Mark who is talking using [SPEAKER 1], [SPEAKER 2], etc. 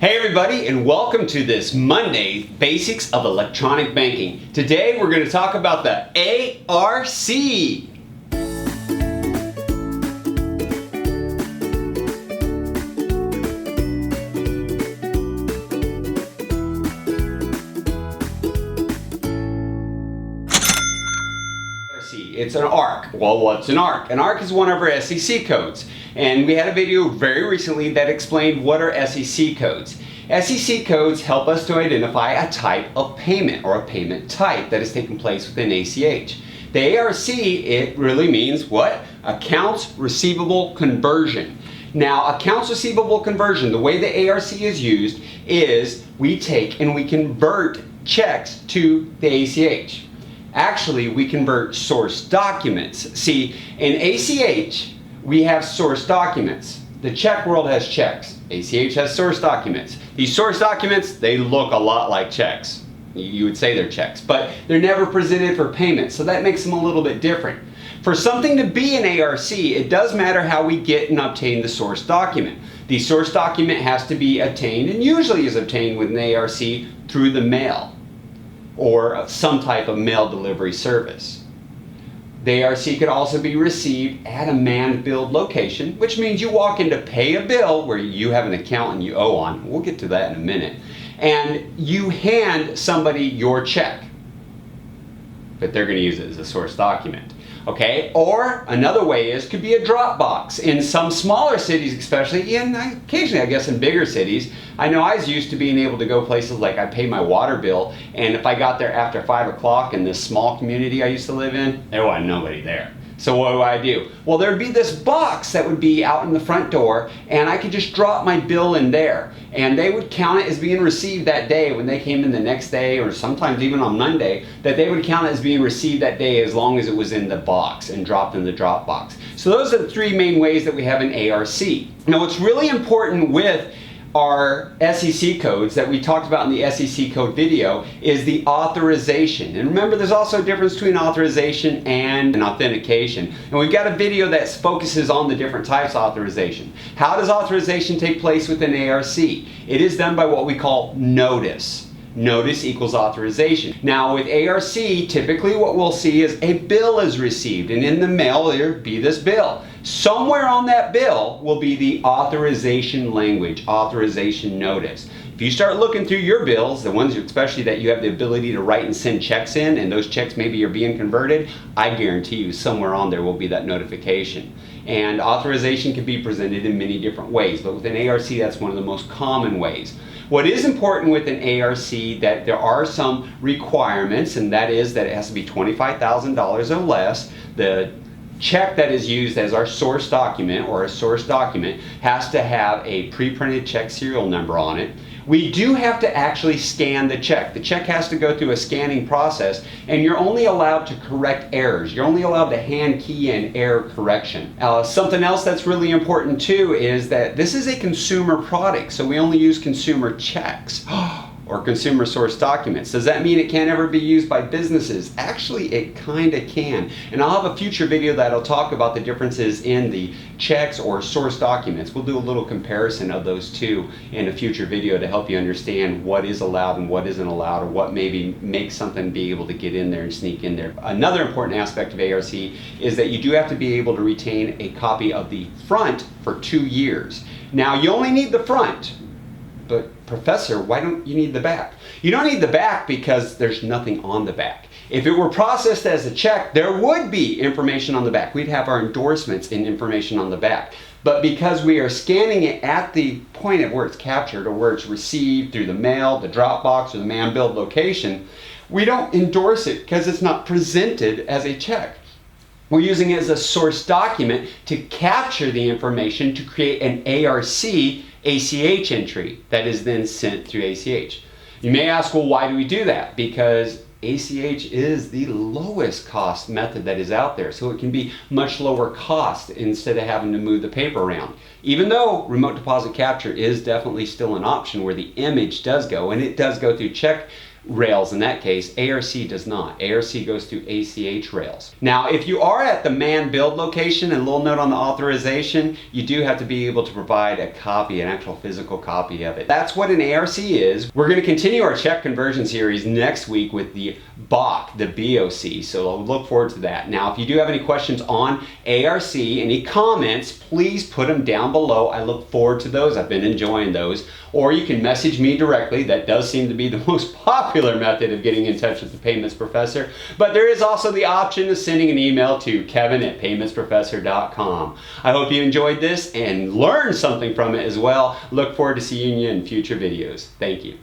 [SPEAKER 1] Hey everybody, and welcome to this Monday Basics of Electronic Banking. Today we're going to talk about the ARC. It's an ARC. Well, what's an ARC? An ARC is one of our SEC codes. And we had a video very recently that explained what are SEC codes. SEC codes help us to identify a type of payment or a payment type that has taken place within ACH. The ARC, it really means what? Accounts Receivable Conversion. Now, accounts receivable conversion, the way the ARC is used is we take and we convert checks to the ACH. Actually, we convert source documents. See, in ACH, we have source documents. The check world has checks. ACH has source documents. These source documents, they look a lot like checks. You would say they're checks, but they're never presented for payment, so that makes them a little bit different. For something to be an ARC, it does matter how we get and obtain the source document. The source document has to be obtained, and usually is obtained with an ARC through the mail or some type of mail delivery service. The ARC could also be received at a manned billed location, which means you walk in to pay a bill where you have an account and you owe on. We'll get to that in a minute. And you hand somebody your check, but they're going to use it as a source document. Okay, or another way could be a drop box. In some smaller cities especially, and occasionally I guess in bigger cities, I know I was used to being able to go places like I pay my water bill, and if I got there after 5 o'clock in this small community I used to live in, there wasn't nobody there. So what do? Well, there'd be this box that would be out in the front door, and I could just drop my bill in there, and they would count it as being received that day when they came in the next day, or sometimes even on Monday, that they would count it as being received that day as long as it was in the box and dropped in the drop box. So those are the three main ways that we have an ARC. Now what's really important with our SEC codes that we talked about in the SEC code video is the authorization. And remember, there's also a difference between authorization and an authentication. And we've got a video that focuses on the different types of authorization. How does authorization take place with an ARC? It is done by what we call notice. Notice equals authorization. Now with ARC, typically what we'll see is a bill is received, and in the mail there'll be this bill. Somewhere on that bill will be the authorization language, authorization notice. If you start looking through your bills, the ones especially that you have the ability to write and send checks in, and those checks maybe are being converted, I guarantee you somewhere on there will be that notification. And authorization can be presented in many different ways, but with an ARC that's one of the most common ways. What is important with an ARC that there are some requirements, and that is that it has to be $25,000 or less. The check that is used as our source document or a source document has to have a pre-printed check serial number on it. We do have to actually scan the check. The check has to go through a scanning process, and you're only allowed to correct errors. You're only allowed to hand key in error correction. Something else that's really important too is that this is a consumer product, so we only use consumer checks or consumer source documents. Does that mean it can't ever be used by businesses? Actually, it kind of can. And I'll have a future video that'll talk about the differences in the checks or source documents. We'll do a little comparison of those two in a future video to help you understand what is allowed and what isn't allowed, or what maybe makes something be able to get in there and sneak in there. Another important aspect of ARC is that you do have to be able to retain a copy of the front for 2 years. Now, you only need the front, but Professor, why don't you need the back? You don't need the back because there's nothing on the back. If it were processed as a check, there would be information on the back. We'd have our endorsements and information on the back. But because we are scanning it at the point of where it's captured or where it's received through the mail, the drop box, or the man-billed location, we don't endorse it because it's not presented as a check. We're using it as a source document to capture the information to create an ARC ACH entry that is then sent through ACH. You may ask, well, why do we do that? Because ACH is the lowest cost method that is out there, so it can be much lower cost instead of having to move the paper around. Even though remote deposit capture is definitely still an option where the image does go, and it does go through check rails in that case. ARC does not. ARC goes through ACH rails. Now, if you are at the man build location, and a little note on the authorization, you do have to be able to provide a copy, an actual physical copy of it. That's what an ARC is. We're going to continue our check conversion series next week with the BOC, the BOC, so I'll look forward to that. Now, if you do have any questions on ARC, any comments, please put them down below. I look forward to those. I've been enjoying those. Or you can message me directly. That does seem to be the most popular method of getting in touch with the Payments Professor. But there is also the option of sending an email to kevin@paymentsprofessor.com. I hope you enjoyed this and learned something from it as well. Look forward to seeing you in future videos. Thank you.